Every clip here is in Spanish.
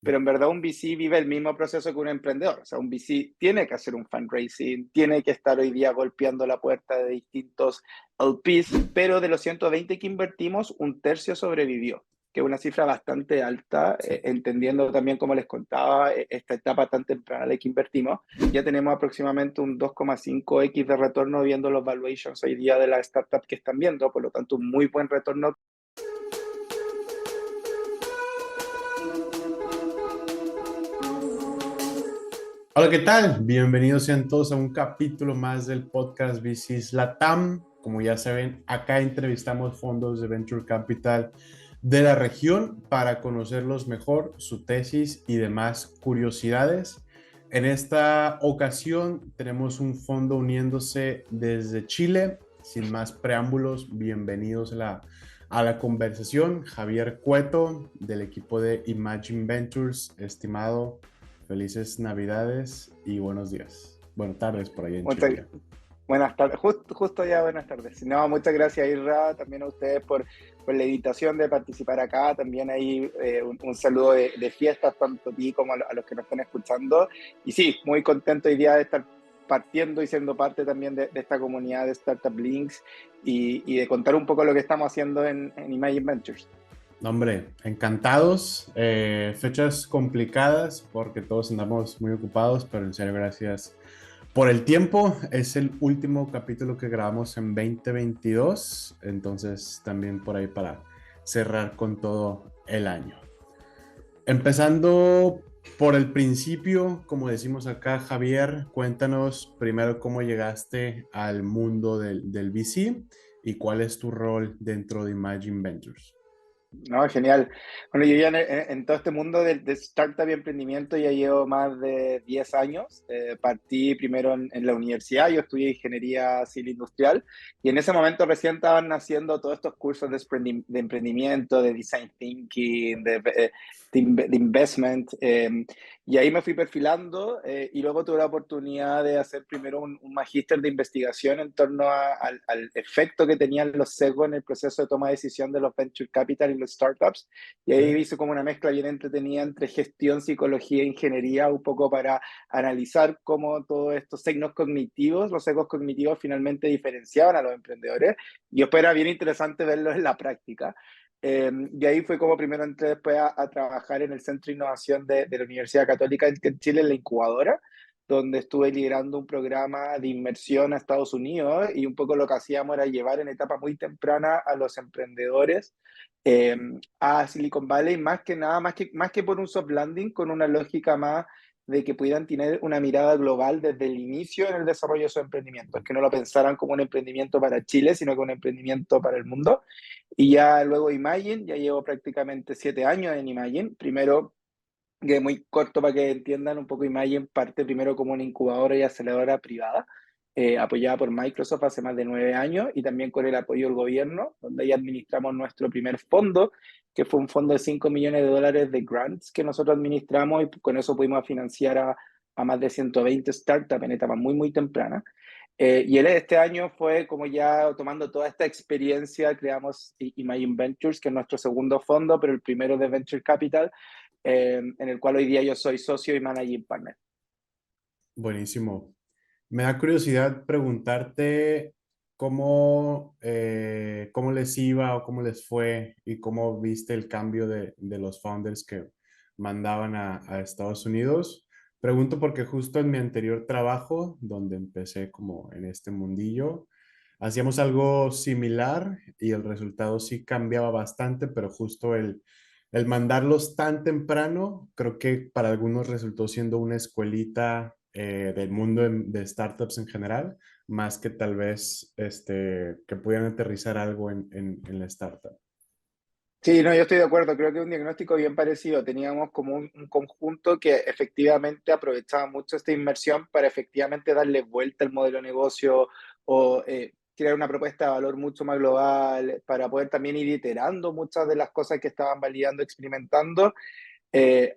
pero en verdad un VC vive el mismo proceso que un emprendedor. O sea, un VC tiene que hacer un fundraising, tiene que estar hoy día golpeando la puerta de distintos LPs, pero de los 120 que invertimos, un tercio sobrevivió, que es una cifra bastante alta, Sí. entendiendo también, como les contaba, esta etapa tan temprana en la que invertimos. Ya tenemos aproximadamente un 2,5x de retorno viendo los valuations hoy día de las startups que están viendo, por lo tanto, un muy buen retorno. Hola, ¿qué tal? Bienvenidos sean todos a un capítulo más del podcast VCs Latam. Como ya saben, acá entrevistamos fondos de Venture Capital de la región para conocerlos mejor, su tesis y demás curiosidades. En esta ocasión tenemos un fondo uniéndose desde Chile. Sin más preámbulos, bienvenidos a la conversación. Javier Cueto, del equipo de Imagine Ventures. Estimado, felices Navidades y buenos días. Buenas tardes por ahí en Muchas, Chile ya. buenas tardes, justo ya buenas tardes. No, muchas gracias, Isra, también a ustedes por la invitación de participar acá. También ahí un saludo de fiestas, tanto a ti como a los que nos están escuchando. Y sí, muy contento hoy día de estar partiendo y siendo parte también de esta comunidad de Startup Links y de contar un poco lo que estamos haciendo en Imagine Ventures. No, hombre, encantados. Fechas complicadas porque todos andamos muy ocupados, pero en serio, gracias por el tiempo. Es el último capítulo que grabamos en 2022, entonces también por ahí para cerrar con todo el año. Empezando por el principio, como decimos acá, Javier, cuéntanos primero cómo llegaste al mundo del VC y cuál es tu rol dentro de Imagine Ventures. No, genial. Bueno, yo ya en todo este mundo de startup y emprendimiento ya llevo más de 10 años. Partí primero en la universidad, yo estudié ingeniería civil industrial y en ese momento recién estaban naciendo todos estos cursos de emprendimiento, de design thinking, de investment. Y ahí me fui perfilando y luego tuve la oportunidad de hacer primero un magíster de investigación en torno al efecto que tenían los sesgos en el proceso de toma de decisión de los venture capital y los startups. Y ¿Sí? ahí hice como una mezcla bien entretenida entre gestión, psicología e ingeniería, un poco para analizar cómo todos estos signos cognitivos, los sesgos cognitivos finalmente diferenciaban a los emprendedores. Y después era bien interesante verlo en la práctica. Y ahí fue como primero entré después a trabajar en el Centro de Innovación de la Universidad Católica en Chile, en la incubadora, donde estuve liderando un programa de inversión a Estados Unidos y un poco lo que hacíamos era llevar en etapa muy temprana a los emprendedores eh, a Silicon Valley, más que nada, más que por un soft landing, con una lógica más de que pudieran tener una mirada global desde el inicio en el desarrollo de su emprendimiento, que no lo pensaran como un emprendimiento para Chile, sino como un emprendimiento para el mundo. Y ya luego Imagine, ya llevo prácticamente 7 años en Imagine. Primero, que es muy corto para que entiendan un poco, Imagine parte primero como una incubadora y aceleradora privada, apoyada por Microsoft hace más de 9 años y también con el apoyo del gobierno, donde ahí administramos nuestro primer fondo, que fue un fondo de $5 millones de grants que nosotros administramos y con eso pudimos financiar a más de 120 startups en etapa muy, muy temprana. Y él este año fue como ya tomando toda esta experiencia, creamos Imagine Ventures, que es nuestro segundo fondo, pero el primero de Venture Capital, en el cual hoy día yo soy socio y managing partner. Buenísimo. Me da curiosidad preguntarte cómo les iba o cómo les fue y cómo viste el cambio de los founders que mandaban a Estados Unidos. Pregunto porque justo en mi anterior trabajo, donde empecé como en este mundillo, hacíamos algo similar y el resultado sí cambiaba bastante, pero justo el mandarlos tan temprano, creo que para algunos resultó siendo una escuelita del mundo de startups en general, más que tal vez que pudieran aterrizar algo en la startup. Sí, no, yo estoy de acuerdo, creo que es un diagnóstico bien parecido. Teníamos como un conjunto que efectivamente aprovechaba mucho esta inversión para efectivamente darle vuelta al modelo de negocio o crear una propuesta de valor mucho más global para poder también ir iterando muchas de las cosas que estaban validando, experimentando.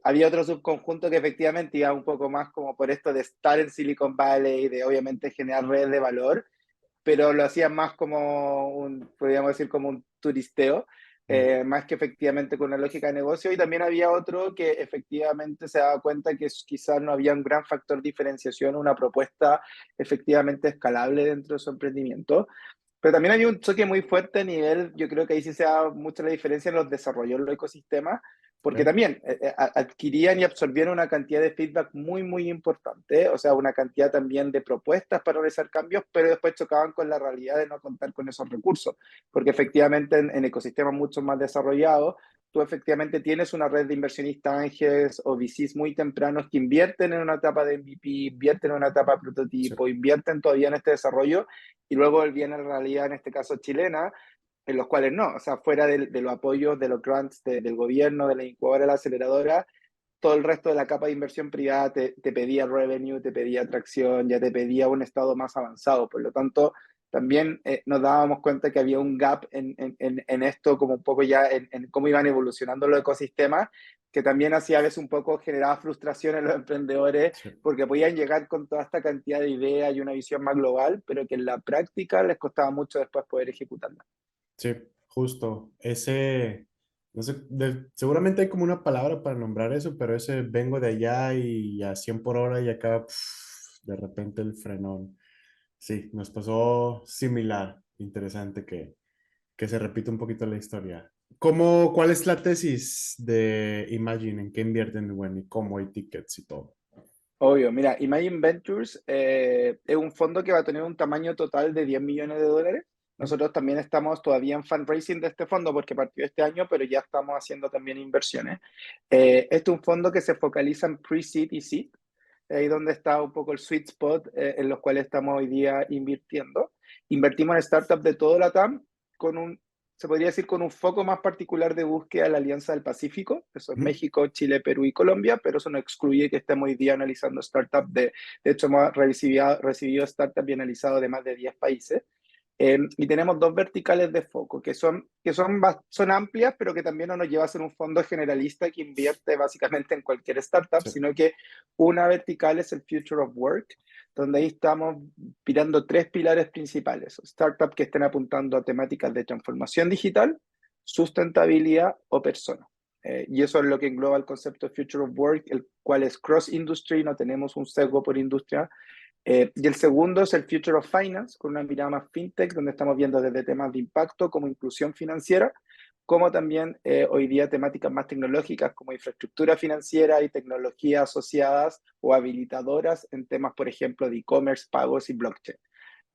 Había otro subconjunto que efectivamente iba un poco más como por esto de estar en Silicon Valley, de obviamente generar redes de valor, pero lo hacían más como podríamos decir, como un turisteo. Mm. más que efectivamente con una lógica de negocio. Y también había otro que efectivamente se daba cuenta que quizás no había un gran factor de diferenciación, una propuesta efectivamente escalable dentro de su emprendimiento. Pero también había un choque muy fuerte a nivel, yo creo que ahí sí se da mucho la diferencia en los desarrollos de los ecosistemas, porque Ok. también adquirían y absorbían una cantidad de feedback muy, muy importante, o sea, una cantidad también de propuestas para realizar cambios, pero después chocaban con la realidad de no contar con esos recursos, porque efectivamente en ecosistemas mucho más desarrollados, tú efectivamente tienes una red de inversionistas ángeles o VCs muy tempranos que invierten en una etapa de MVP, invierten en una etapa de Sí. prototipo, invierten todavía en este desarrollo y luego viene la realidad, en este caso chilena, en los cuales no, o sea, fuera de los apoyos, de los grants del gobierno, de la incubadora, de la aceleradora, todo el resto de la capa de inversión privada te pedía revenue, te pedía atracción, ya te pedía un estado más avanzado. Por lo tanto, también nos dábamos cuenta que había un gap en esto, como un poco ya en cómo iban evolucionando los ecosistemas, que también hacía a veces un poco generaba frustración en los emprendedores, Sí. porque podían llegar con toda esta cantidad de ideas y una visión más global, pero que en la práctica les costaba mucho después poder ejecutarla. Sí, justo. Ese, no sé, seguramente hay como una palabra para nombrar eso, pero ese vengo de allá y a 100 por hora y acá de repente el frenón. Sí, nos pasó similar. Interesante que se repite un poquito la historia. ¿Cuál es la tesis de Imagine? ¿En qué invierten, bueno, y cómo hay tickets y todo? Obvio, mira, Imagine Ventures es un fondo que va a tener un tamaño total de 10 millones de dólares. Nosotros también estamos todavía en fundraising de este fondo porque partió este año, pero ya estamos haciendo también inversiones. Este es un fondo que se focaliza en pre-seed y seed, ahí donde está un poco el sweet spot en los cuales estamos hoy día invirtiendo. Invertimos en startups de todo LATAM con se podría decir, con un foco más particular de búsqueda de la Alianza del Pacífico, eso es Ujú. México, Chile, Perú y Colombia, pero eso no excluye que estemos hoy día analizando startups de hecho hemos recibido startups y analizado de más de 10 países. Y tenemos dos verticales de foco son amplias, pero que también no nos lleva a ser un fondo generalista que invierte básicamente en cualquier startup, Sí. sino que una vertical es el Future of Work, donde ahí estamos mirando tres pilares principales: startups que estén apuntando a temáticas de transformación digital, sustentabilidad o persona. Y eso es lo que engloba el concepto de Future of Work, el cual es cross-industry, no tenemos un sesgo por industria, y el segundo es el Future of Finance, con una mirada más fintech, donde estamos viendo desde temas de impacto como inclusión financiera, como también hoy día temáticas más tecnológicas como infraestructura financiera y tecnologías asociadas o habilitadoras en temas, por ejemplo, de e-commerce, pagos y blockchain.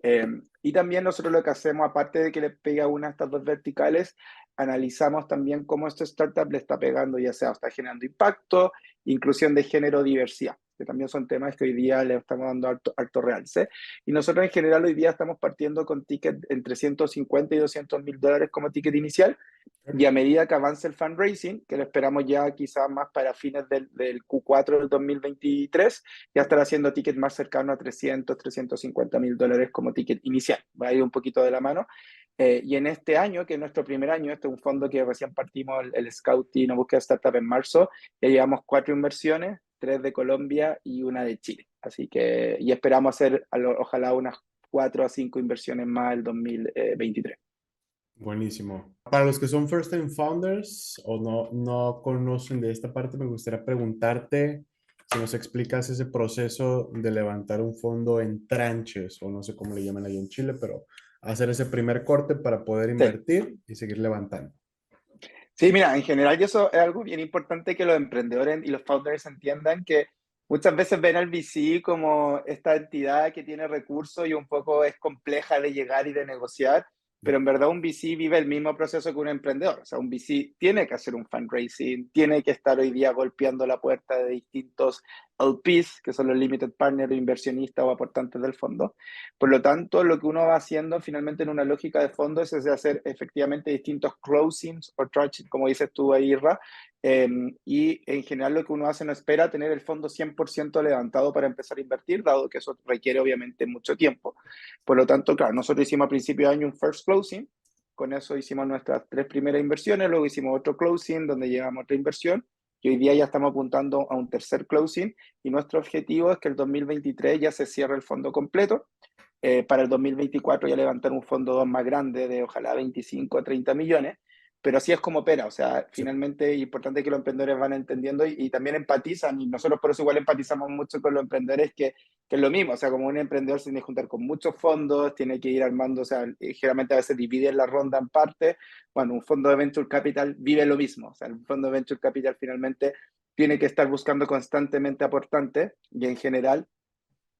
Eh, y también nosotros lo que hacemos, aparte de que le pega una de estas dos verticales, analizamos también cómo este startup le está pegando, ya sea está generando impacto, inclusión de género, diversidad, que también son temas que hoy día le estamos dando harto realce. Y nosotros en general hoy día estamos partiendo con tickets entre 150 y 200 mil dólares como ticket inicial, y a medida que avance el fundraising, que lo esperamos ya quizás más para fines del Q4 del 2023, ya estará haciendo tickets más cercanos a 350 mil dólares como ticket inicial. Va a ir un poquito de la mano. Y en este año, que es nuestro primer año, este es un fondo que recién partimos el Scouting o búsqueda de startup en marzo, ya llevamos 4 inversiones, 3 de Colombia y una de Chile. Así que, y esperamos hacer ojalá unas 4 a 5 inversiones más el 2023. Buenísimo. Para los que son first time founders o no conocen de esta parte, me gustaría preguntarte si nos explicas ese proceso de levantar un fondo en tranches, o no sé cómo le llaman ahí en Chile, pero hacer ese primer corte para poder Sí. invertir y seguir levantando. Sí, mira, en general, y eso es algo bien importante que los emprendedores y los founders entiendan, que muchas veces ven al VC como esta entidad que tiene recursos y un poco es compleja de llegar y de negociar, pero en verdad un VC vive el mismo proceso que un emprendedor. O sea, un VC tiene que hacer un fundraising, tiene que estar hoy día golpeando la puerta de distintos LPs, que son los limited partners, inversionistas o aportantes del fondo. Por lo tanto, lo que uno va haciendo finalmente en una lógica de fondos es de hacer efectivamente distintos closings o tranches, como dices tú ahí, Irra, y en general lo que uno hace no espera tener el fondo 100% levantado para empezar a invertir, dado que eso requiere obviamente mucho tiempo. Por lo tanto, claro, nosotros hicimos a principio de año un first closing, con eso hicimos nuestras 3 primeras inversiones, luego hicimos otro closing donde llevamos otra inversión, y hoy día ya estamos apuntando a un tercer closing, y nuestro objetivo es que el 2023 ya se cierre el fondo completo, para el 2024 ya levantar un fondo más grande de ojalá 25 a 30 millones, pero así es como opera. O sea, Sí, finalmente es importante que los emprendedores van entendiendo y también empatizan, y nosotros por eso igual empatizamos mucho con los emprendedores, que es lo mismo. O sea, como un emprendedor se tiene que juntar con muchos fondos, tiene que ir armando, o sea, generalmente a veces divide la ronda en partes. Bueno, un fondo de Venture Capital vive lo mismo. O sea, un fondo de Venture Capital finalmente tiene que estar buscando constantemente aportantes, y en general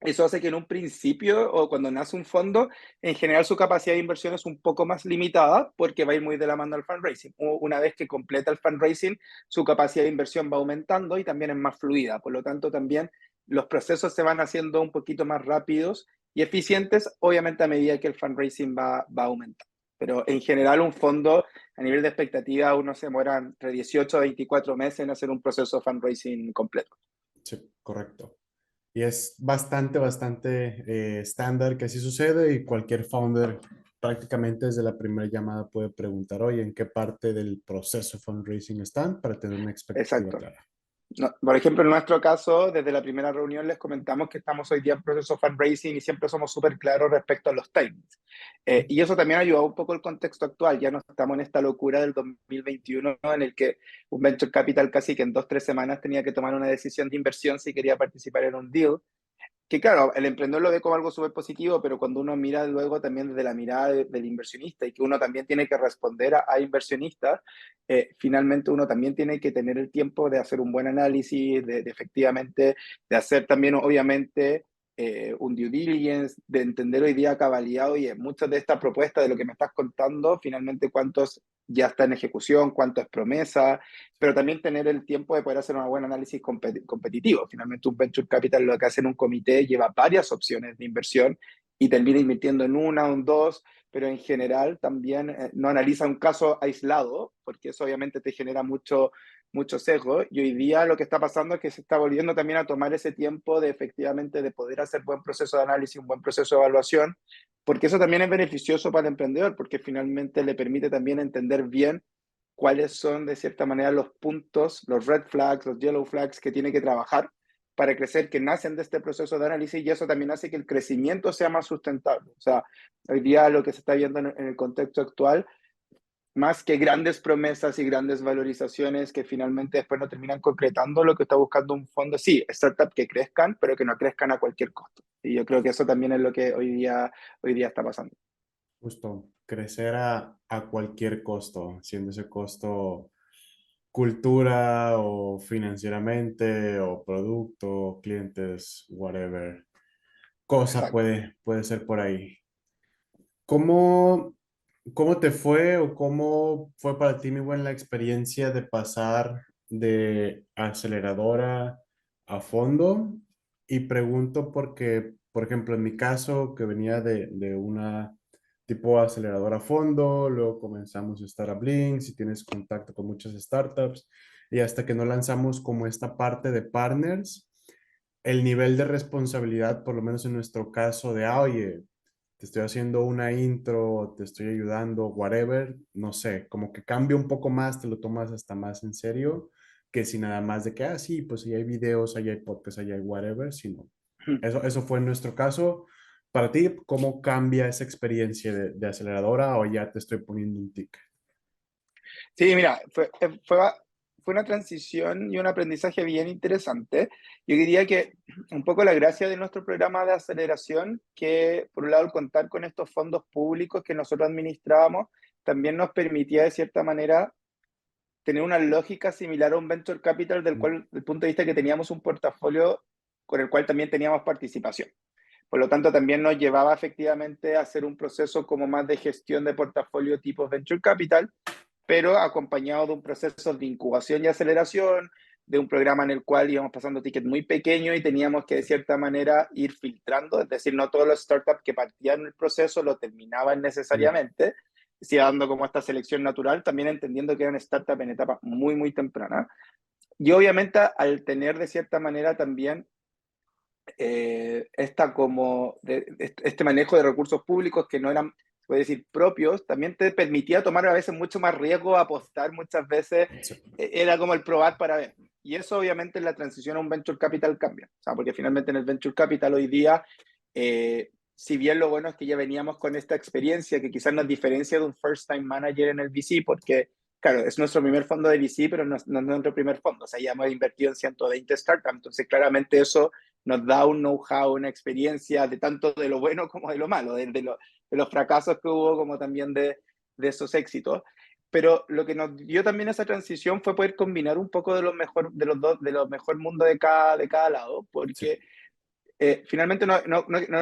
eso hace que en un principio o cuando nace un fondo, en general su capacidad de inversión es un poco más limitada porque va a ir muy de la mano al fundraising. Una vez que completa el fundraising, su capacidad de inversión va aumentando y también es más fluida. Por lo tanto, también los procesos se van haciendo un poquito más rápidos y eficientes, obviamente a medida que el fundraising va aumentando. Pero en general un fondo, a nivel de expectativa, uno se demora entre 18 a 24 meses en hacer un proceso de fundraising completo. sí, correcto. Y es bastante estándar que así sucede y cualquier founder prácticamente desde la primera llamada puede preguntar, oye, ¿en qué parte del proceso fundraising están? Para tener una expectativa Exacto. clara. No, por ejemplo, en nuestro caso, desde la primera reunión les comentamos que estamos hoy día en proceso de fundraising y siempre somos súper claros respecto a los timings. Y eso también ha ayudado un poco el contexto actual. Ya no estamos en esta locura del 2021 en el que un venture capital casi que en 2 o 3 semanas tenía que tomar una decisión de inversión si quería participar en un deal. Que claro, el emprendedor lo ve como algo súper positivo, pero cuando uno mira luego también desde la mirada del inversionista y que uno también tiene que responder a inversionistas, finalmente uno también tiene que tener el tiempo de hacer un buen análisis, de efectivamente, de hacer también obviamente un due diligence, de entender hoy día a cabalidad, oye, muchas de estas propuestas de lo que me estás contando, finalmente cuántos ya está en ejecución, cuánto es promesa, pero también tener el tiempo de poder hacer un buen análisis competitivo. Finalmente, un venture capital lo que hace en un comité lleva varias opciones de inversión y termina invirtiendo en una o en dos, pero en general también no analiza un caso aislado, porque eso obviamente te genera mucho sesgo. Y hoy día lo que está pasando es que se está volviendo también a tomar ese tiempo de efectivamente de poder hacer buen proceso de análisis, un buen proceso de evaluación, porque eso también es beneficioso para el emprendedor, porque finalmente le permite también entender bien cuáles son de cierta manera los puntos, los red flags, los yellow flags que tiene que trabajar para crecer, que nacen de este proceso de análisis, y eso también hace que el crecimiento sea más sustentable. O sea, hoy día lo que se está viendo en el contexto actual, más que grandes promesas y grandes valorizaciones que finalmente después no terminan concretando, lo que está buscando un fondo, sí, startups que crezcan, pero que no crezcan a cualquier costo. Y yo creo que eso también es lo que hoy día está pasando. Justo, crecer a cualquier costo, siendo ese costo cultura o financieramente o producto, clientes, whatever. Cosa Exacto. puede ser por ahí. ¿Cómo, cómo te fue o cómo fue para ti, mi buen, la experiencia de pasar de aceleradora a fondo? Y pregunto porque, por ejemplo, en mi caso, que venía de una tipo aceleradora a fondo, luego comenzamos Startup Links y tienes contacto con muchas startups, y hasta que no lanzamos como esta parte de partners, el nivel de responsabilidad, por lo menos en nuestro caso, de, oye, te estoy haciendo una intro, te estoy ayudando, whatever, no sé, como que cambia un poco más, te lo tomas hasta más en serio, que si nada más de que, sí, pues si hay videos, ahí hay podcasts, ahí hay whatever, sino. Eso fue en nuestro caso. Para ti, ¿cómo cambia esa experiencia de aceleradora o ya te estoy poniendo un tic? Sí, mira, fue una transición y un aprendizaje bien interesante. Yo diría que un poco la gracia de nuestro programa de aceleración, que por un lado el contar con estos fondos públicos que nosotros administrábamos, también nos permitía de cierta manera tener una lógica similar a un venture capital del Mm, cual, del punto de vista que teníamos un portafolio con el cual también teníamos participación. Por lo tanto, también nos llevaba efectivamente a hacer un proceso como más de gestión de portafolio tipo venture capital, pero acompañado de un proceso de incubación y aceleración, de un programa en el cual íbamos pasando tickets muy pequeños y teníamos que de cierta manera ir filtrando, es decir, no todos los startups que partían el proceso lo terminaban mm, necesariamente, se iba dando como esta selección natural, también entendiendo que eran startups en etapa muy temprana. Y obviamente al tener de cierta manera también este manejo de recursos públicos que no eran, se puede decir, propios, también te permitía tomar a veces mucho más riesgo, apostar muchas veces, sí, era como el probar para ver. Y eso obviamente en la transición a un venture capital cambia, o sea, porque finalmente en el venture capital hoy día, si bien lo bueno es que ya veníamos con esta experiencia que quizás nos diferencia de un first time manager en el VC, porque claro, es nuestro primer fondo de VC, pero no es nuestro primer fondo. O sea, ya hemos invertido en 120 startups, entonces claramente eso nos da un know-how, una experiencia de tanto de lo bueno como de lo malo, de los fracasos que hubo como también de esos éxitos. Pero lo que nos dio también esa transición fue poder combinar un poco de lo mejor de los dos, de lo mejor mundo de cada lado, Sí. porque finalmente no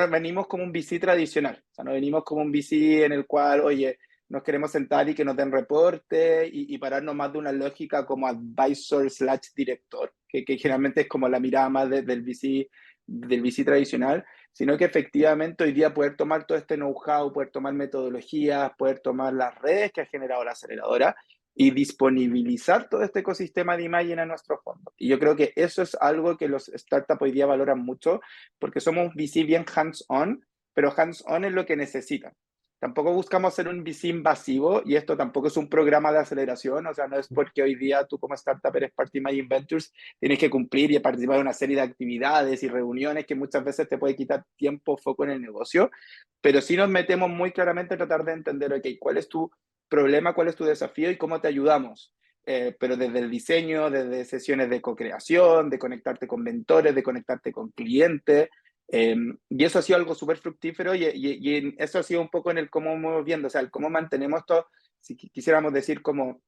venimos como un VC tradicional, o sea, no venimos como un VC en el cual, oye, nos queremos sentar y que nos den reporte y pararnos más de una lógica como advisor slash director, que generalmente es como la mirada más del VC tradicional, sino que efectivamente hoy día poder tomar todo este know-how, poder tomar metodologías, poder tomar las redes que ha generado la aceleradora y disponibilizar todo este ecosistema de imagen a nuestro fondo. Y yo creo que eso es algo que los startups hoy día valoran mucho, porque somos un VC bien hands-on, pero hands-on es lo que necesitan. Tampoco buscamos ser un VC invasivo y esto tampoco es un programa de aceleración, o sea, no es porque hoy día tú como startup eres parte de Imagine Ventures, tienes que cumplir y participar de una serie de actividades y reuniones que muchas veces te puede quitar tiempo, foco en el negocio, pero sí nos metemos muy claramente a tratar de entender, ok, ¿cuál es tu problema, cuál es tu desafío y cómo te ayudamos? Pero desde el diseño, desde sesiones de co-creación, de conectarte con mentores, de conectarte con clientes, y eso ha sido algo súper fructífero y eso ha sido un poco en el cómo vamos viendo, o sea, el cómo mantenemos esto, si quisiéramos decir como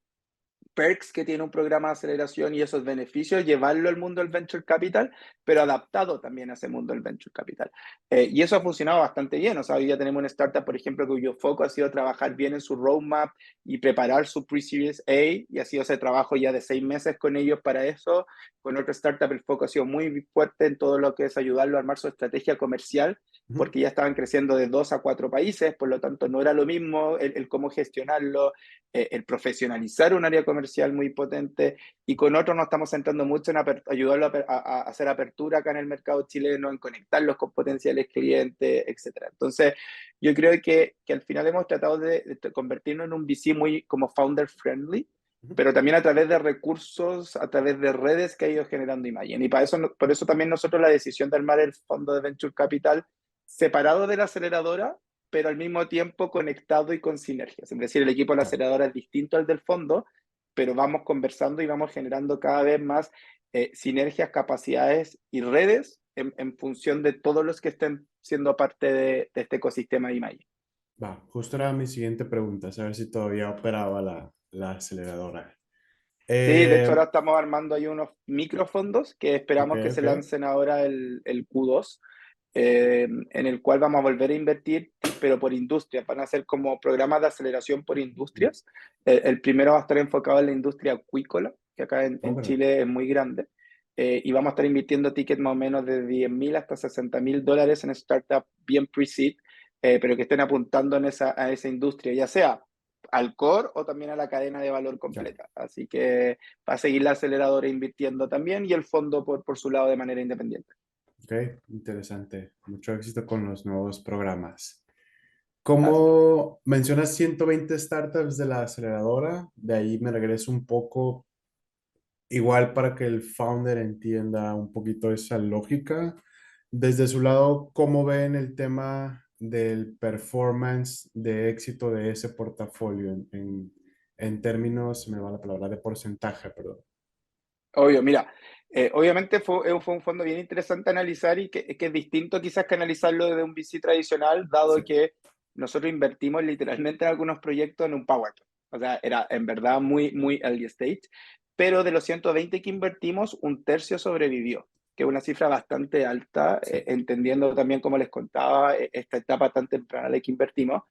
perks que tiene un programa de aceleración y esos beneficios, llevarlo al mundo del venture capital, pero adaptado también a ese mundo del venture capital. Y eso ha funcionado bastante bien. O sea, hoy ya tenemos una startup, por ejemplo, cuyo foco ha sido trabajar bien en su roadmap y preparar su pre-series A, y ha sido ese trabajo ya de 6 meses con ellos para eso. Con otra startup el foco ha sido muy fuerte en todo lo que es ayudarlo a armar su estrategia comercial, Ujú. porque ya estaban creciendo de 2 a 4 países, por lo tanto no era lo mismo el cómo gestionarlo, el profesionalizar un área comercial muy potente, y con otros nos estamos centrando mucho en ayudarlo a hacer apertura acá en el mercado chileno, en conectarlos con potenciales clientes, etcétera. Entonces, yo creo que al final hemos tratado de convertirnos en un VC muy como founder friendly, Ujú. pero también a través de recursos, a través de redes que ha ido generando Imagen. Y para eso, por eso también nosotros la decisión de armar el fondo de Venture Capital separado de la aceleradora, pero al mismo tiempo conectado y con sinergias. Es decir, el equipo de la Claro. aceleradora es distinto al del fondo, pero vamos conversando y vamos generando cada vez más sinergias, capacidades y redes en función de todos los que estén siendo parte de este ecosistema de imagen. Va, justo era mi siguiente pregunta, saber si todavía operaba la aceleradora. Sí, de hecho Eh, ahora estamos armando ahí unos microfondos que ok, esperamos que se ok. lancen ahora el Q2, en el cual vamos a volver a invertir, pero por industrias. Van a ser como programas de aceleración por Mm. industrias. El primero va a estar enfocado en la industria acuícola, que acá en Órale. Chile es muy grande. Y vamos a estar invirtiendo tickets más o menos de 10.000 hasta $60.000 en startups bien pre-seed, pero que estén apuntando a esa industria, ya sea al core o también a la cadena de valor Claro. completa. Así que va a seguir la aceleradora invirtiendo también y el fondo por su lado de manera independiente. Ok, interesante. Mucho éxito con los nuevos programas. Gracias. Como mencionas 120 startups de la aceleradora, de ahí me regreso un poco, igual para que el founder entienda un poquito esa lógica. Desde su lado, ¿cómo ven el tema del performance de éxito de ese portafolio en términos, se me va la palabra, de porcentaje, perdón? Obvio, mira, obviamente fue un fondo bien interesante analizar y que es distinto quizás que analizarlo desde un VC tradicional, Sí. dado que nosotros invertimos literalmente en algunos proyectos en un PowerPoint. O sea, era en verdad muy, muy early stage, pero de los 120 que invertimos, un tercio sobrevivió, que es una cifra bastante alta, Sí. entendiendo también, como les contaba, esta etapa tan temprana de que invertimos.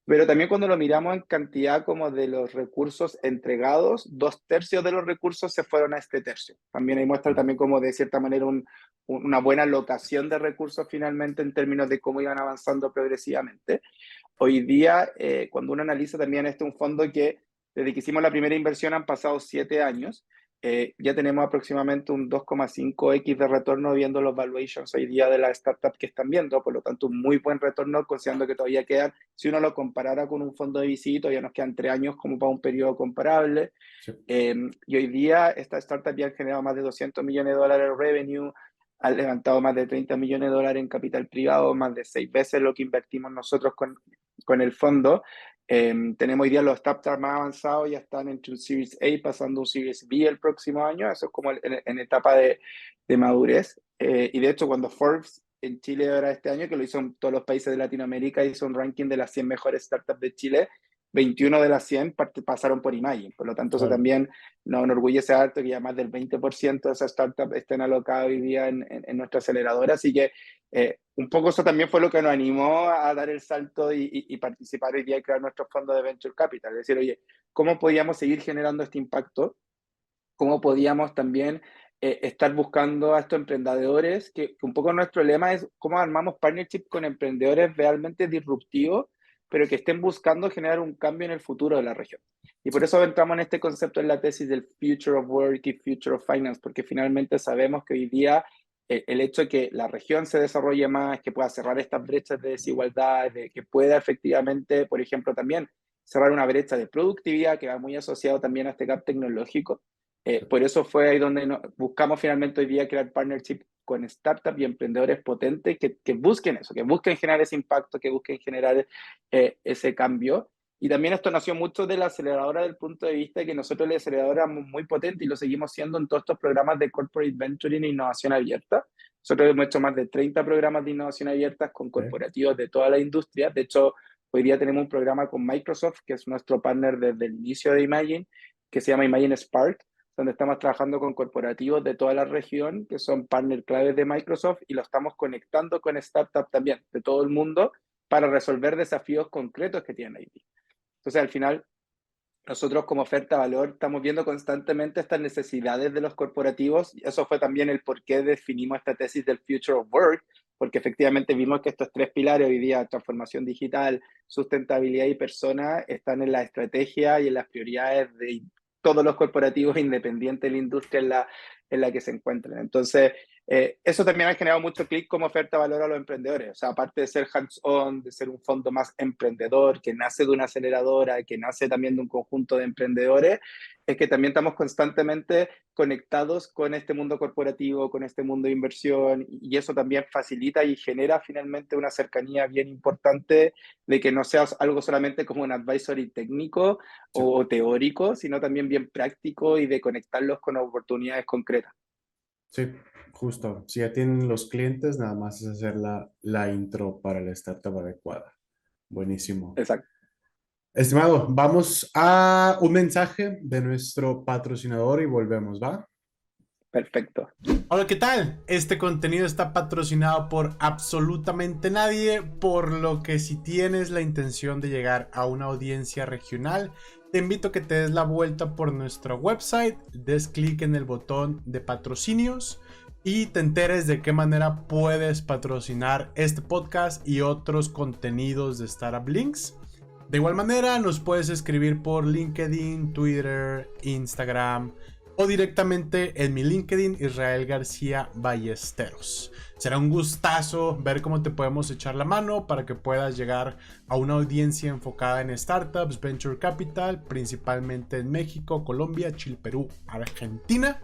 Pero también cuando lo miramos en cantidad como de los recursos entregados, 2 tercios de los recursos se fueron a este tercio. También ahí muestra Mm. también como de cierta manera una buena alocación de recursos finalmente en términos de cómo iban avanzando progresivamente. Hoy día, cuando uno analiza también un fondo que desde que hicimos la primera inversión han pasado 7 años, ya tenemos aproximadamente un 2,5x de retorno viendo los valuations hoy día de las startups que están viendo, por lo tanto un muy buen retorno considerando que todavía quedan, si uno lo comparara con un fondo de VC, todavía nos quedan 3 años como para un periodo comparable. Sí. Y hoy día estas startups ya han generado más de $200 millones de revenue, han levantado más de $30 millones en capital privado, más de 6 veces lo que invertimos nosotros con el fondo. Tenemos hoy día los startups más avanzados, ya están entre un Series A pasando un Series B el próximo año, eso es como en etapa de madurez. Y de hecho, cuando Forbes en Chile ahora este año, que lo hizo en todos los países de Latinoamérica, hizo un ranking de las 100 mejores startups de Chile, 21 de las 100 pasaron por Imagine. Por lo tanto, eso Claro. también nos enorgullece harto que ya más del 20% de esas startups estén alocadas hoy día en nuestra aceleradora. Así que un poco eso también fue lo que nos animó a dar el salto y participar hoy día y crear nuestro fondo de Venture Capital. Es decir, oye, ¿cómo podíamos seguir generando este impacto? ¿Cómo podíamos también estar buscando a estos emprendedores? Que un poco nuestro lema es cómo armamos partnership con emprendedores realmente disruptivos, pero que estén buscando generar un cambio en el futuro de la región. Y por Sí, eso entramos en este concepto en la tesis del Future of Work y Future of Finance, porque finalmente sabemos que hoy día el hecho de que la región se desarrolle más, que pueda cerrar estas brechas de desigualdad, de que pueda efectivamente, por ejemplo, también cerrar una brecha de productividad que va muy asociado también a este gap tecnológico. sí, Por eso fue ahí donde buscamos finalmente hoy día crear partnership con startups y emprendedores potentes que busquen eso, que busquen generar ese impacto, que busquen generar ese cambio. Y también esto nació mucho de la aceleradora del punto de vista de que nosotros la aceleradora éramos muy potente y lo seguimos siendo en todos estos programas de corporate venturing e innovación abierta. Nosotros hemos hecho más de 30 programas de innovación abierta con sí. corporativos de toda la industria. De hecho, hoy día tenemos un programa con Microsoft, que es nuestro partner desde el inicio de Imagine, que se llama Imagine Spark, donde estamos trabajando con corporativos de toda la región, que son partners claves de Microsoft, y lo estamos conectando con startups también de todo el mundo para resolver desafíos concretos que tienen Haití. Entonces, al final, nosotros como oferta valor estamos viendo constantemente estas necesidades de los corporativos, y eso fue también el por qué definimos esta tesis del Future of Work, porque efectivamente vimos que estos tres pilares hoy día, transformación digital, sustentabilidad y persona, están en la estrategia y en las prioridades de todos los corporativos independientes de la industria en la que se encuentran. Entonces, eso también ha generado mucho clic como oferta valor a los emprendedores. O sea, aparte de ser hands-on, de ser un fondo más emprendedor, que nace de una aceleradora, que nace también de un conjunto de emprendedores, es que también estamos constantemente conectados con este mundo corporativo, con este mundo de inversión, y eso también facilita y genera finalmente una cercanía bien importante de que no sea algo solamente como un advisory técnico Sí. o teórico, sino también bien práctico y de conectarlos con oportunidades concretas. Sí, justo. Si ya tienen los clientes, nada más es hacer la intro para la startup adecuada. Buenísimo. Exacto. Estimado, vamos a un mensaje de nuestro patrocinador y volvemos, ¿va? Perfecto. Hola, ¿qué tal? Este contenido está patrocinado por absolutamente nadie, por lo que si tienes la intención de llegar a una audiencia regional, te invito a que te des la vuelta por nuestro website, des clic en el botón de patrocinios y te enteres de qué manera puedes patrocinar este podcast y otros contenidos de Startup Links. De igual manera, nos puedes escribir por LinkedIn, Twitter, Instagram o directamente en mi LinkedIn, Israel García Ballesteros. Será un gustazo ver cómo te podemos echar la mano para que puedas llegar a una audiencia enfocada en startups, venture capital, principalmente en México, Colombia, Chile, Perú, Argentina.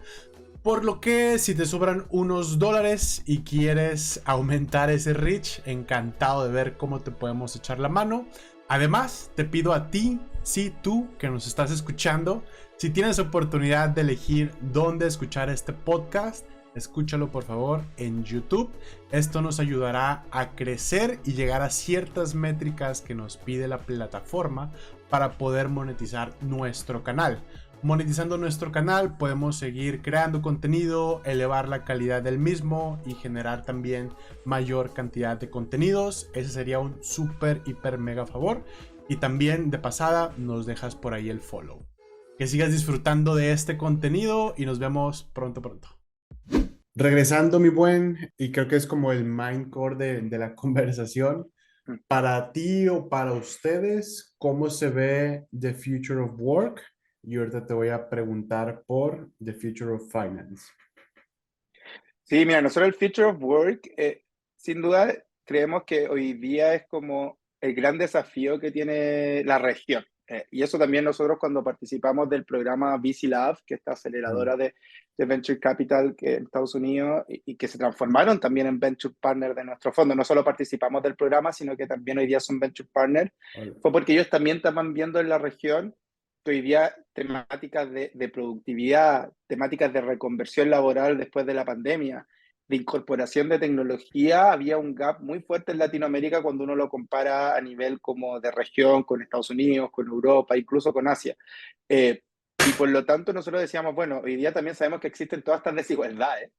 Por lo que si te sobran unos dólares y quieres aumentar ese reach, encantado de ver cómo te podemos echar la mano. Además, te pido a ti, si tú que nos estás escuchando, si tienes oportunidad de elegir dónde escuchar este podcast, escúchalo por favor en YouTube. Esto nos ayudará a crecer y llegar a ciertas métricas que nos pide la plataforma para poder monetizar nuestro canal. Monetizando nuestro canal podemos seguir creando contenido, elevar la calidad del mismo y generar también mayor cantidad de contenidos. Ese sería un súper, hiper, mega favor. Y también de pasada nos dejas por ahí el follow. Que sigas disfrutando de este contenido y nos vemos pronto. Regresando, mi buen, y creo que es como el mind core de la conversación. Para ti o para ustedes, ¿cómo se ve The Future of Work? Y ahorita te voy a preguntar por The Future of Finance. Sí, mira, nosotros el Future of Work, sin duda, creemos que hoy día es como el gran desafío que tiene la región. Y eso también nosotros cuando participamos del programa VC Lab, que es esta aceleradora de Venture Capital que en Estados Unidos, y que se transformaron también en Venture Partner de nuestro fondo. No solo participamos del programa, sino que también hoy día son Venture Partner. Fue porque ellos también estaban viendo en la región que hoy día temáticas de productividad, temáticas de reconversión laboral después de la pandemia, de incorporación de tecnología, había un gap muy fuerte en Latinoamérica cuando uno lo compara a nivel como de región, con Estados Unidos, con Europa, incluso con Asia. Y por lo tanto nosotros decíamos, bueno, hoy día también sabemos que existen todas estas desigualdades,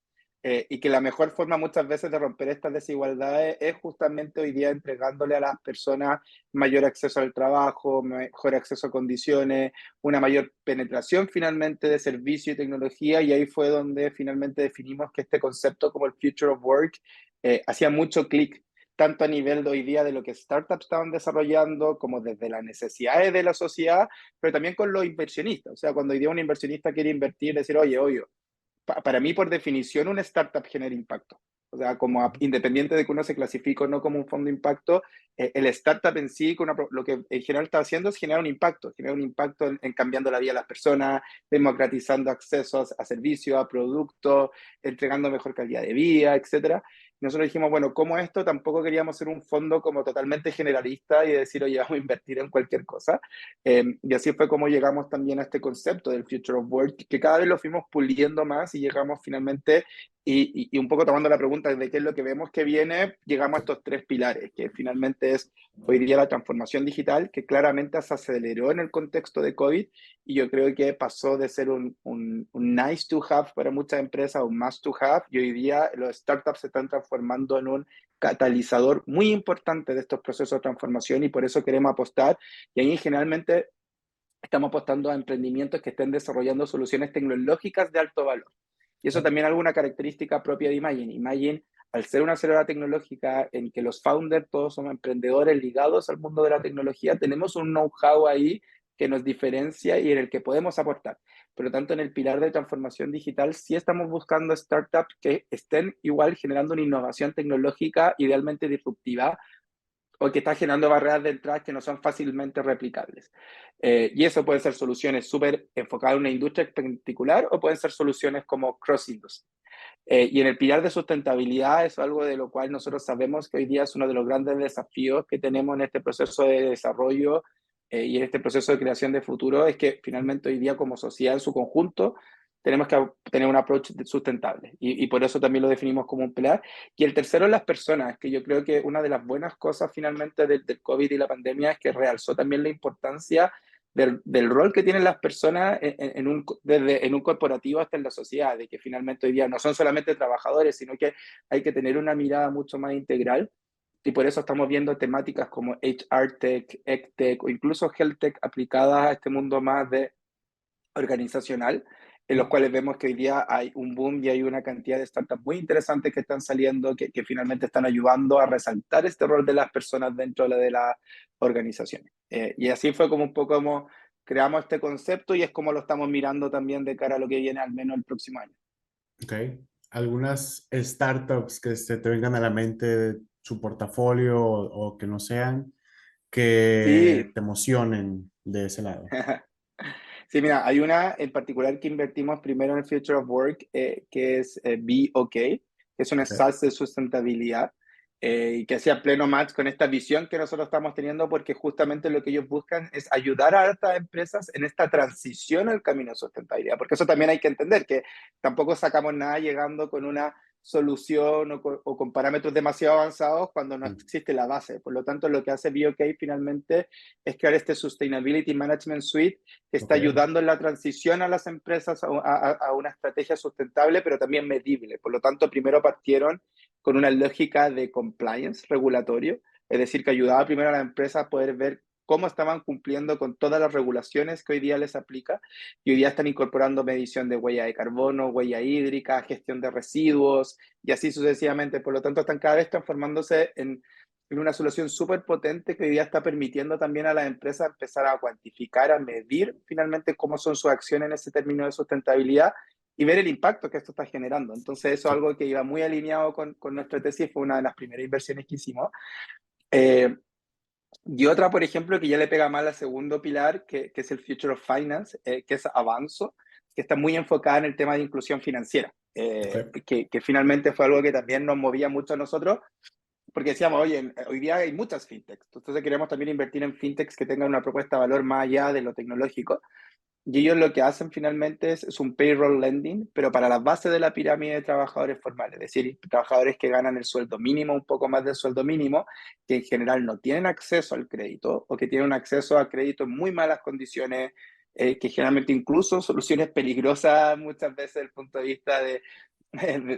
y que la mejor forma muchas veces de romper estas desigualdades es justamente hoy día entregándole a las personas mayor acceso al trabajo, mejor acceso a condiciones, una mayor penetración finalmente de servicio y tecnología, y ahí fue donde finalmente definimos que este concepto como el Future of Work hacía mucho clic, tanto a nivel de hoy día de lo que startups estaban desarrollando, como desde las necesidades de la sociedad, pero también con los inversionistas. O sea, cuando hoy día un inversionista quiere invertir, decir, oye, para mí, por definición, una startup genera impacto. O sea, como independiente de que uno se clasifique o no como un fondo de impacto, el startup en sí, lo que en general está haciendo es generar un impacto en cambiando la vida de las personas, democratizando accesos a servicios, a productos, entregando mejor calidad de vida, etcétera. Nosotros dijimos, bueno, como esto, tampoco queríamos ser un fondo como totalmente generalista y decir, oye, vamos a invertir en cualquier cosa. Y así fue como llegamos también a este concepto del Future of Work, que cada vez lo fuimos puliendo más y llegamos finalmente, y un poco tomando la pregunta de qué es lo que vemos que viene, llegamos a estos tres pilares, que finalmente es hoy día la transformación digital, que claramente se aceleró en el contexto de COVID, y yo creo que pasó de ser un nice to have para muchas empresas, un must to have, y hoy día los startups se están transformando en un catalizador muy importante de estos procesos de transformación, y por eso queremos apostar. Y ahí generalmente estamos apostando a emprendimientos que estén desarrollando soluciones tecnológicas de alto valor. Y eso también es alguna característica propia de Imagine. Imagine, al ser una aceleradora tecnológica en que los founders todos somos emprendedores ligados al mundo de la tecnología, tenemos un know-how ahí que nos diferencia y en el que podemos aportar. Pero tanto en el pilar de transformación digital, sí estamos buscando startups que estén igual generando una innovación tecnológica idealmente disruptiva, o que está generando barreras de entrada que no son fácilmente replicables. Y eso pueden ser soluciones súper enfocadas en una industria en particular, o pueden ser soluciones como cross-industry. Y en el pilar de sustentabilidad es algo de lo cual nosotros sabemos que hoy día es uno de los grandes desafíos que tenemos en este proceso de desarrollo, y en este proceso de creación de futuro, es que finalmente hoy día como sociedad en su conjunto tenemos que tener un approach sustentable, y por eso también lo definimos como un pilar. Y el tercero es las personas, que yo creo que una de las buenas cosas finalmente del COVID y la pandemia es que realzó también la importancia del rol que tienen las personas desde en un corporativo hasta en la sociedad, de que finalmente hoy día no son solamente trabajadores, sino que hay que tener una mirada mucho más integral, y por eso estamos viendo temáticas como HR Tech, EdTech o incluso Health Tech aplicadas a este mundo más de organizacional, en los cuales vemos que hoy día hay un boom y hay una cantidad de startups muy interesantes que están saliendo, que finalmente están ayudando a resaltar este rol de las personas dentro de las organizaciones. Y así fue como un poco como creamos este concepto, y es como lo estamos mirando también de cara a lo que viene al menos el próximo año. Ok. Algunas startups que se te vengan a la mente de su portafolio o que no sean, que Sí. te emocionen de ese lado. Sí, mira, hay una en particular que invertimos primero en el Future of Work, que es BOK, que es una Ok. SaaS de sustentabilidad, y que hacía pleno match con esta visión que nosotros estamos teniendo, porque justamente lo que ellos buscan es ayudar a estas empresas en esta transición al camino de sustentabilidad, porque eso también hay que entender, que tampoco sacamos nada llegando con una solución o con parámetros demasiado avanzados cuando no existe la base. Por lo tanto, lo que hace BOK finalmente es crear este Sustainability Management Suite que está Ok. ayudando en la transición a las empresas a una estrategia sustentable, pero también medible. Por lo tanto, primero partieron con una lógica de compliance regulatorio, es decir, que ayudaba primero a la empresa a poder ver cómo estaban cumpliendo con todas las regulaciones que hoy día les aplica, y hoy día están incorporando medición de huella de carbono, huella hídrica, gestión de residuos, y así sucesivamente. Por lo tanto, están cada vez transformándose en una solución súper potente que hoy día está permitiendo también a las empresas empezar a cuantificar, a medir finalmente cómo son sus acciones en ese término de sustentabilidad, y ver el impacto que esto está generando. Entonces eso es Sí. algo que iba muy alineado con nuestra tesis, fue una de las primeras inversiones que hicimos. Eh, Y otra, por ejemplo, que ya le pega más al segundo pilar, que es el Future of Finance, que es Avanzo, que está muy enfocada en el tema de inclusión financiera, Ok. que finalmente fue algo que también nos movía mucho a nosotros, porque decíamos, oye, hoy día hay muchas fintechs, entonces queremos también invertir en fintechs que tengan una propuesta de valor más allá de lo tecnológico. Y ellos lo que hacen finalmente es un payroll lending, pero para la base de la pirámide de trabajadores formales, es decir, trabajadores que ganan el sueldo mínimo, un poco más del sueldo mínimo, que en general no tienen acceso al crédito o que tienen un acceso a crédito en muy malas condiciones, que generalmente incluso soluciones peligrosas muchas veces desde el punto de vista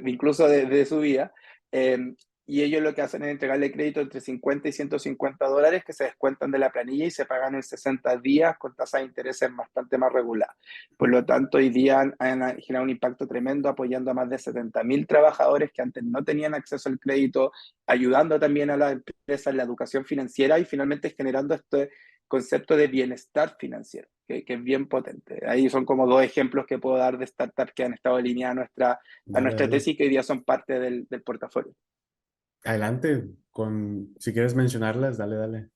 incluso de su vida. Eh, y ellos lo que hacen es entregarle crédito entre 50 y $150 que se descuentan de la planilla y se pagan en 60 días con tasas de intereses bastante más reguladas. Por lo tanto, hoy día han generado un impacto tremendo apoyando a más de 70.000 trabajadores que antes no tenían acceso al crédito, ayudando también a las empresas en la educación financiera y finalmente generando este concepto de bienestar financiero, que es bien potente. Ahí son como dos ejemplos que puedo dar de startups que han estado alineadas a Dale, nuestra dale. tesis que hoy día son parte del portafolio. Adelante, si quieres mencionarlas, dale, dale.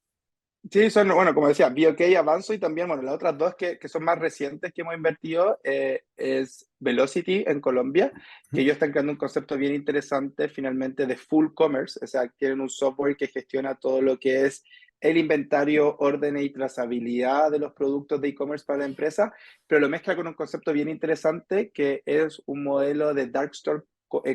Sí, son, bueno, como decía, BOK, Avanzo y también, bueno, las otras dos que son más recientes que hemos invertido es Velocity en Colombia, que ellos están creando un concepto bien interesante finalmente de full commerce, o sea, tienen un software que gestiona todo lo que es el inventario, orden y trazabilidad de los productos de e-commerce para la empresa, pero lo mezcla con un concepto bien interesante que es un modelo de dark store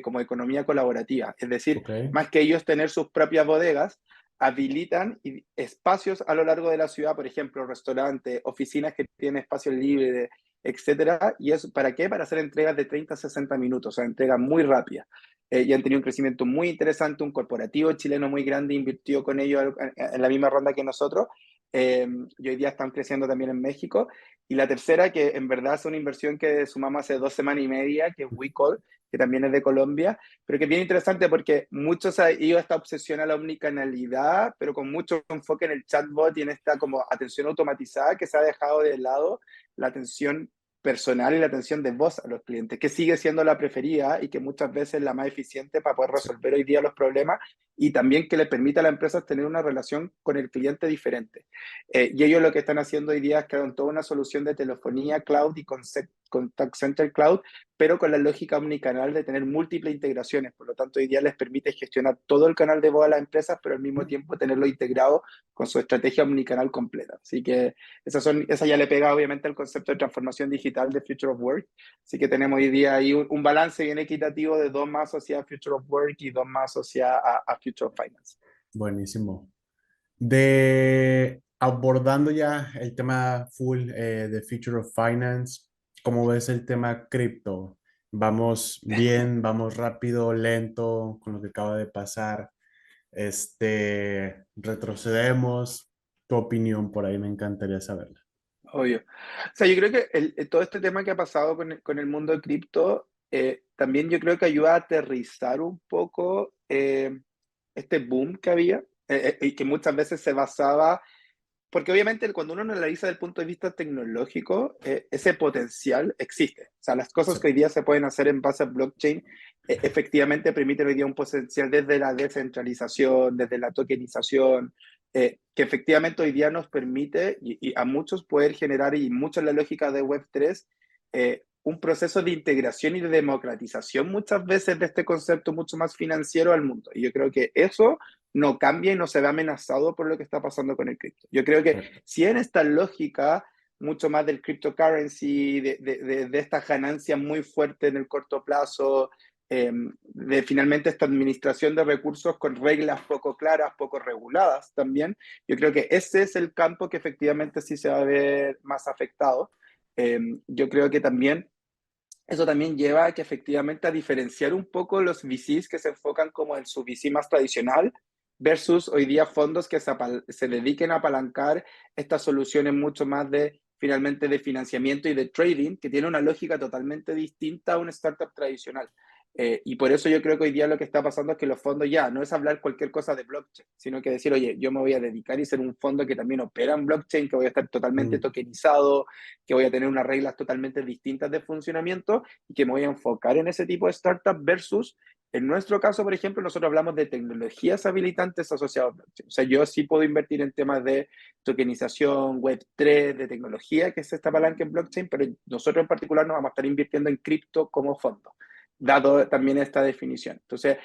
como economía colaborativa, es decir, Ok. más que ellos tener sus propias bodegas, habilitan espacios a lo largo de la ciudad, por ejemplo, restaurantes, oficinas que tienen espacios libres, etcétera. ¿Y eso para qué? Para hacer entregas de 30 a 60 minutos, o sea, entregas muy rápidas. Y han tenido un crecimiento muy interesante, un corporativo chileno muy grande invirtió con ellos en la misma ronda que nosotros. Y hoy día están creciendo también en México. Y la tercera, que en verdad es una inversión que sumamos hace 2 semanas y media, que es WeCall, que también es de Colombia, pero que es bien interesante porque muchos han ido a esta obsesión a la omnicanalidad, pero con mucho enfoque en el chatbot y en esta como atención automatizada que se ha dejado de lado la atención personal y la atención de voz a los clientes, que sigue siendo la preferida y que muchas veces es la más eficiente para poder Sí. resolver hoy día los problemas y también que le permita a las empresas tener una relación con el cliente diferente. Y ellos lo que están haciendo hoy día es crear toda una solución de telefonía cloud y contact center cloud, pero con la lógica omnicanal de tener múltiples integraciones. Por lo tanto, hoy día les permite gestionar todo el canal de voz a las empresas, pero al mismo tiempo tenerlo integrado con su estrategia omnicanal completa. Así que esa ya le pega obviamente al concepto de transformación digital de Future of Work. Así que tenemos hoy día ahí un balance bien equitativo de dos más asociadas a Future of Work y dos más asociadas a Future of Finance. Buenísimo. De abordando ya el tema full de Future of Finance, ¿cómo ves el tema cripto? ¿Vamos bien, vamos rápido, lento con lo que acaba de pasar? Retrocedemos. Tu opinión por ahí me encantaría saberla. Obvio. O sea, yo creo que todo este tema que ha pasado con el mundo de cripto, también yo creo que ayuda a aterrizar un poco este boom que había y que muchas veces se basaba, porque obviamente cuando uno lo analiza desde el punto de vista tecnológico, ese potencial existe. O sea, las cosas Sí, que hoy día se pueden hacer en base a blockchain efectivamente permiten hoy día un potencial desde la descentralización, desde la tokenización, que efectivamente hoy día nos permite y a muchos poder generar, y mucho en la lógica de Web3, un proceso de integración y de democratización muchas veces de este concepto mucho más financiero al mundo. Y yo creo que eso no cambia y no se ve amenazado por lo que está pasando con el cripto. Yo creo que correcto. si en esta lógica mucho más del cryptocurrency, de esta ganancia muy fuerte en el corto plazo, de finalmente esta administración de recursos con reglas poco claras, poco reguladas también, yo creo que ese es el campo que efectivamente sí se va a ver más afectado. Yo creo que también eso también lleva a que efectivamente a diferenciar un poco los VCs que se enfocan como en su VC más tradicional versus hoy día fondos que se dediquen a apalancar estas soluciones mucho más de finalmente de financiamiento y de trading, que tiene una lógica totalmente distinta a una startup tradicional. Y por eso yo creo que hoy día lo que está pasando es que los fondos ya no es hablar cualquier cosa de blockchain, sino que decir, oye, yo me voy a dedicar y ser un fondo que también opera en blockchain, que voy a estar totalmente Mm, tokenizado, que voy a tener unas reglas totalmente distintas de funcionamiento y que me voy a enfocar en ese tipo de startup versus En nuestro caso, por ejemplo, nosotros hablamos de tecnologías habilitantes asociadas a blockchain. O sea, yo sí puedo invertir en temas de tokenización, Web3, de tecnología, que es esta palanca en blockchain, pero nosotros en particular nos vamos a estar invirtiendo en cripto como fondo, dado también esta definición. Entonces,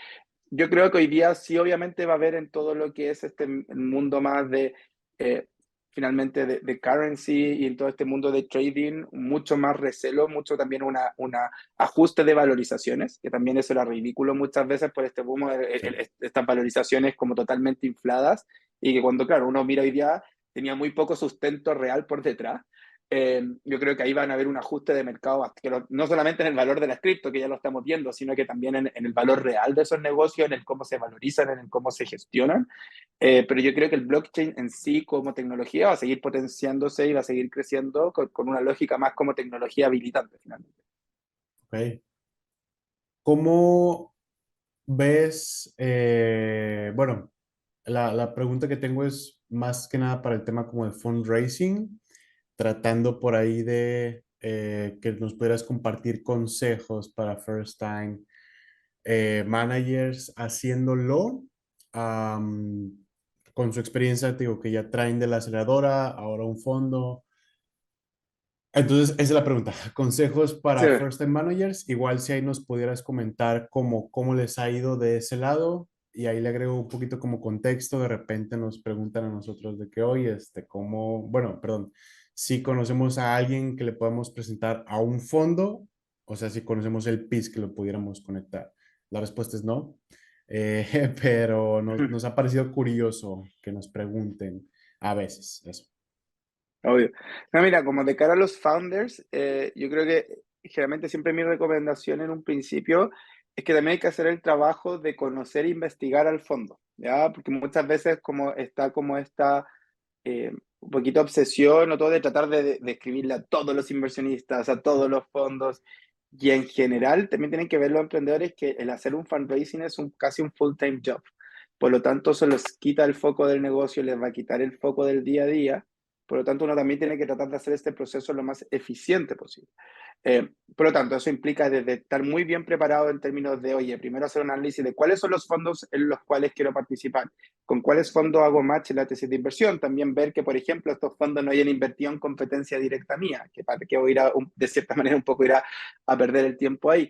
yo creo que hoy día sí, obviamente, va a haber en todo lo que es este mundo más de, eh, finalmente, de currency y en todo este mundo de trading, mucho más recelo, mucho también una ajuste de valorizaciones, que también eso era ridículo muchas veces por este boom, Sí. estas valorizaciones como totalmente infladas, y que cuando, claro, uno mira hoy día, tenía muy poco sustento real por detrás. Yo creo que ahí van a haber un ajuste de mercado, que no solamente en el valor de las cripto, que ya lo estamos viendo, sino que también en el valor real de esos negocios, en el cómo se valorizan, en el cómo se gestionan. Pero yo creo que el blockchain en sí como tecnología va a seguir potenciándose y va a seguir creciendo con una lógica más como tecnología habilitante finalmente. Ok. ¿Cómo ves? Bueno, la pregunta que tengo es más que nada para el tema como de fundraising, tratando por ahí de que nos pudieras compartir consejos para first time managers haciéndolo, am, con su experiencia, te digo, que ya traen de la aceleradora, ahora un fondo. Entonces, esa es la pregunta. Consejos Sí. para first time managers. Igual si ahí nos pudieras comentar cómo les ha ido de ese lado. Y ahí le agrego un poquito como contexto. De repente nos preguntan a nosotros de que hoy, cómo, bueno, perdón, si conocemos a alguien que le podemos presentar a un fondo, o sea, si conocemos el PIS que lo pudiéramos conectar. La respuesta es no. Pero nos ha parecido curioso que nos pregunten a veces eso. Obvio. No, mira, como de cara a los founders, yo creo que generalmente siempre mi recomendación en un principio es que también hay que hacer el trabajo de conocer e investigar al fondo, ¿ya? Porque muchas veces como está como esta un poquito obsesión o todo de tratar de escribirle a todos los inversionistas, a todos los fondos, y en general también tienen que ver los emprendedores que el hacer un fundraising es casi un full-time job. Por lo tanto, eso les quita el foco del negocio, les va a quitar el foco del día a día. Por lo tanto, uno también tiene que tratar de hacer este proceso lo más eficiente posible. Por lo tanto, eso implica desde estar muy bien preparado en términos de, oye, primero hacer un análisis de cuáles son los fondos en los cuales quiero participar, con cuáles fondos hago match en la tesis de inversión, también ver que, por ejemplo, estos fondos no hayan invertido en competencia directa mía, que para que voy a ir de cierta manera un poco ir a perder el tiempo ahí.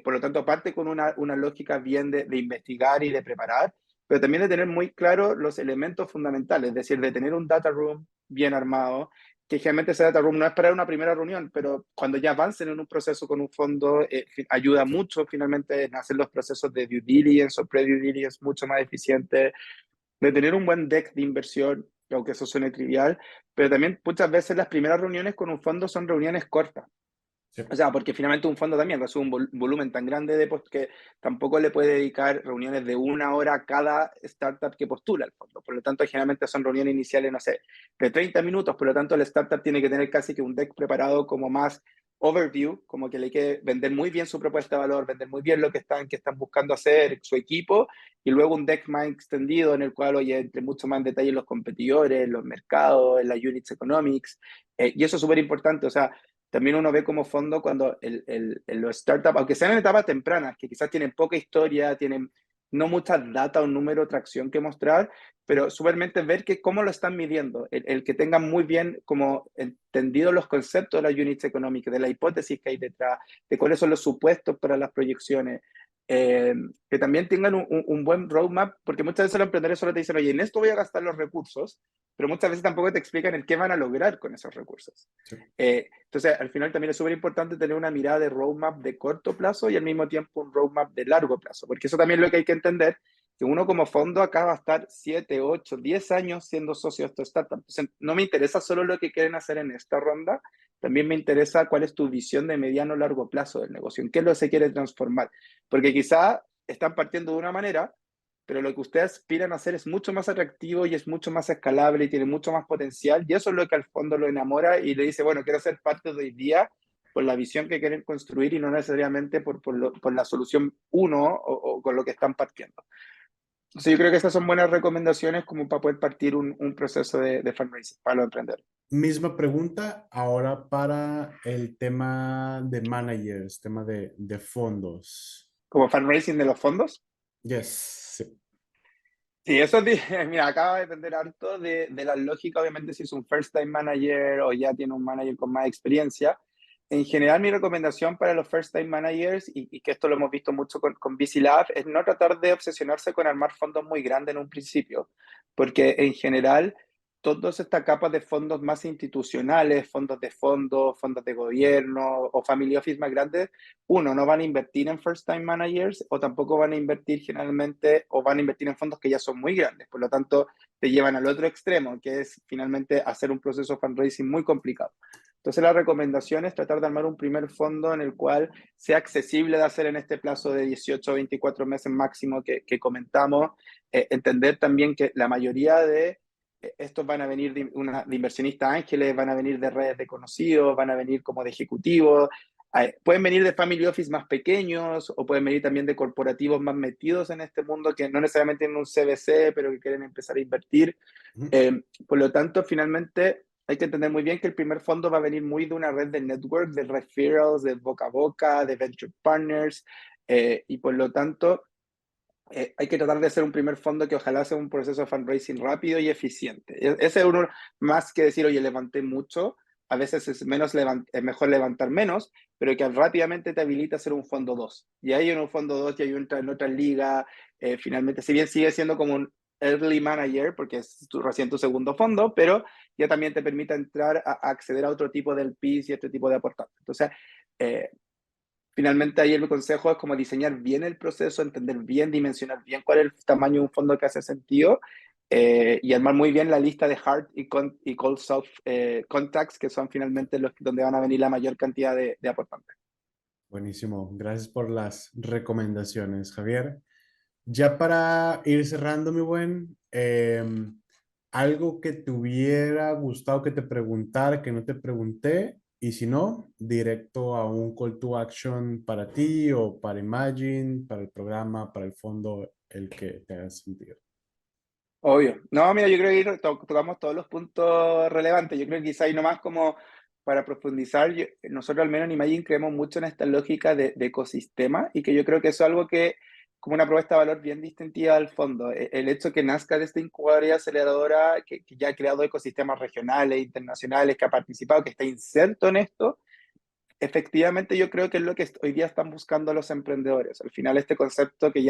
Por lo tanto, parte con una lógica bien de investigar y de preparar, pero también de tener muy claro los elementos fundamentales, es decir, de tener un data room bien armado, que generalmente ese data room no es para una primera reunión, pero cuando ya avancen en un proceso con un fondo, ayuda mucho finalmente en hacer los procesos de due diligence o pre-due diligence mucho más eficientes, de tener un buen deck de inversión, aunque eso suene trivial, pero también muchas veces las primeras reuniones con un fondo son reuniones cortas. Sí. O sea, porque finalmente un fondo también recibe un volumen tan grande de que tampoco le puede dedicar reuniones de una hora a cada startup que postula el fondo. Por lo tanto, generalmente son reuniones iniciales, no sé, de 30 minutos. Por lo tanto, el startup tiene que tener casi que un deck preparado como más overview, como que le hay que vender muy bien su propuesta de valor, vender muy bien lo que están buscando hacer su equipo, y luego un deck más extendido en el cual, oye, entre mucho más en detalle los competidores, los mercados, las units economics. Y eso es súper importante. O sea, también uno ve como fondo cuando los startups, aunque sean en etapas tempranas, que quizás tienen poca historia, tienen no mucha data o número, tracción que mostrar, pero supermente ver que cómo lo están midiendo, el que tengan muy bien como entendido los conceptos de las units económicas, de la hipótesis que hay detrás, de cuáles son los supuestos para las proyecciones, que también tengan un buen roadmap, porque muchas veces los emprendedores solo te dicen, oye, en esto voy a gastar los recursos, pero muchas veces tampoco te explican el qué van a lograr con esos recursos. Sí. Entonces, al final también es súper importante tener una mirada de roadmap de corto plazo y al mismo tiempo un roadmap de largo plazo, porque eso también es lo que hay que entender, que uno como fondo acá va a estar 7, 8, 10 años siendo socio de esta startup. Entonces, no me interesa solo lo que quieren hacer en esta ronda, también me interesa cuál es tu visión de mediano o largo plazo del negocio, en qué lo se quiere transformar, porque quizá están partiendo de una manera, pero lo que ustedes aspiran a hacer es mucho más atractivo y es mucho más escalable y tiene mucho más potencial, y eso es lo que al fondo lo enamora y le dice, bueno, quiero ser parte de hoy día por la visión que quieren construir y no necesariamente por la solución uno o con lo que están partiendo. Entonces yo creo que esas son buenas recomendaciones como para poder partir un proceso de fundraising para los emprendedores. Misma pregunta ahora para el tema de managers, tema de fondos. como fundraising de los fondos. Yes, sí. Sí, eso mira, acá va a depender harto de la lógica, obviamente, si es un first time manager o ya tiene un manager con más experiencia. En general, mi recomendación para los first time managers, y que esto lo hemos visto mucho con VC Lab, es no tratar de obsesionarse con armar fondos muy grandes en un principio, porque en general todas estas capas de fondos más institucionales, fondos de gobierno o family office más grandes, uno, no van a invertir en first time managers o tampoco van a invertir generalmente o van a invertir en fondos que ya son muy grandes. Por lo tanto, te llevan al otro extremo, que es finalmente hacer un proceso de fundraising muy complicado. Entonces, la recomendación es tratar de armar un primer fondo en el cual sea accesible de hacer en este plazo de 18 o 24 meses máximo que comentamos. Entender también que la mayoría de estos van a venir de inversionistas ángeles, van a venir de redes de conocidos, van a venir como de ejecutivos, pueden venir de family office más pequeños o pueden venir también de corporativos más metidos en este mundo que no necesariamente tienen un CVC, pero que quieren empezar a invertir. Por lo tanto, finalmente hay que entender muy bien que el primer fondo va a venir muy de una red de network, de referrals, de boca a boca, de venture partners, y por lo tanto hay que tratar de hacer un primer fondo que ojalá sea un proceso de fundraising rápido y eficiente. Ese es uno más que decir, oye, levanté mucho. A veces es es mejor levantar menos, pero que rápidamente te habilita a hacer un fondo 2. Y ahí en un fondo 2 ya hay en otra liga. Finalmente, si bien sigue siendo como un early manager, porque es recién tu segundo fondo, pero ya también te permite entrar a acceder a otro tipo de LPs y otro tipo de aportantes. Entonces, eh, finalmente ahí el consejo es como diseñar bien el proceso, entender bien, dimensionar bien cuál es el tamaño de un fondo que hace sentido, y armar muy bien la lista de hard y cold soft contacts, que son finalmente los donde van a venir la mayor cantidad de aportantes. Buenísimo. Gracias por las recomendaciones, Javier. Ya para ir cerrando, mi buen, algo que te hubiera gustado que te preguntara, que no te pregunté, y si no, directo a un call to action para ti o para Imagine, para el programa, para el fondo, el que te haga sentido. Obvio. No, mira, yo creo que tocamos todos los puntos relevantes. Yo creo que quizá hay nomás como para profundizar, nosotros al menos en Imagine creemos mucho en esta lógica de ecosistema y que yo creo que eso es algo que, como una propuesta de valor bien distintiva al fondo. El hecho que nazca de esta incubadora y aceleradora que ya ha creado ecosistemas regionales, internacionales, que ha participado, que está inserto en esto, efectivamente yo creo que es lo que hoy día están buscando los emprendedores. Al final este concepto que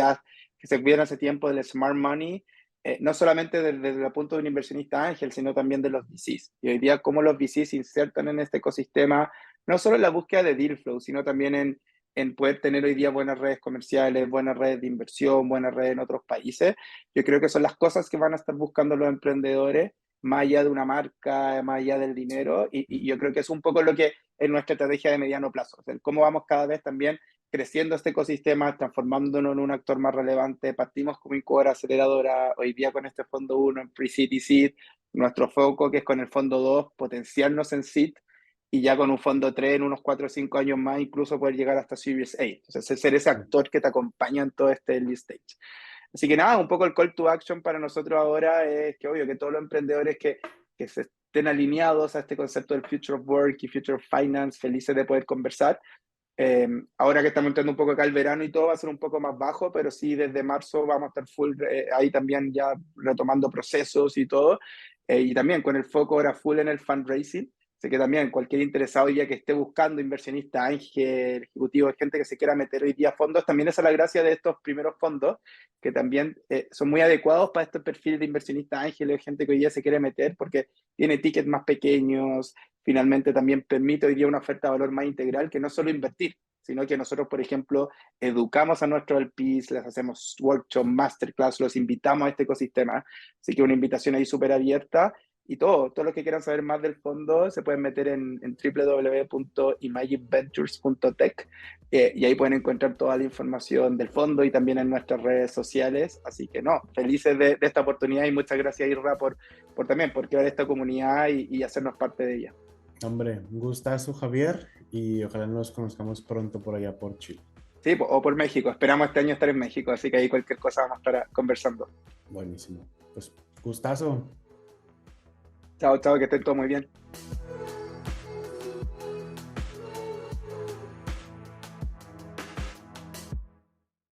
se vieron hace tiempo del smart money, no solamente desde el punto de un inversionista ángel, sino también de los VCs. Y hoy día cómo los VCs se insertan en este ecosistema, no solo en la búsqueda de deal flow, sino también en poder tener hoy día buenas redes comerciales, buenas redes de inversión, buenas redes en otros países. Yo creo que son las cosas que van a estar buscando los emprendedores, más allá de una marca, más allá del dinero, y yo creo que es un poco lo que en nuestra estrategia de mediano plazo. O sea, cómo vamos cada vez también creciendo este ecosistema, transformándonos en un actor más relevante. Partimos como incubadora aceleradora, hoy día con este fondo 1 en pre-seed y seed, nuestro foco que es con el fondo 2 potenciarnos en seed, y ya con un fondo 3 en unos 4 o 5 años más incluso poder llegar hasta Series A. Entonces, ser ese actor que te acompaña en todo este early stage. Así que nada, un poco el call to action para nosotros ahora es que obvio que todos los emprendedores que se estén alineados a este concepto del Future of Work y Future of Finance, felices de poder conversar. Ahora que estamos entrando un poco acá el verano y todo va a ser un poco más bajo, pero sí desde marzo vamos a estar full ahí también ya retomando procesos y todo. Y también con el foco ahora full en el fundraising. Así que también cualquier interesado hoy día que esté buscando inversionista, ángel, ejecutivo, gente que se quiera meter hoy día a fondos, también esa es la gracia de estos primeros fondos, que también son muy adecuados para este perfil de inversionista ángel, gente que hoy día se quiere meter porque tiene tickets más pequeños, finalmente también permite hoy día una oferta de valor más integral que no solo invertir, sino que nosotros, por ejemplo, educamos a nuestros LPs, les hacemos workshop, masterclass, los invitamos a este ecosistema. Así que una invitación ahí súper abierta. Y todo lo que quieran saber más del fondo se pueden meter en www.imagineventures.tech, y ahí pueden encontrar toda la información del fondo y también en nuestras redes sociales. Así que no, felices de esta oportunidad y muchas gracias, Irra, por también por crear esta comunidad y hacernos parte de ella. Hombre, un gustazo, Javier, y ojalá nos conozcamos pronto por allá por Chile. Sí, o por México. Esperamos este año estar en México, así que ahí cualquier cosa vamos a estar conversando. Buenísimo. Pues, gustazo. Chao, chao, que estén todos muy bien.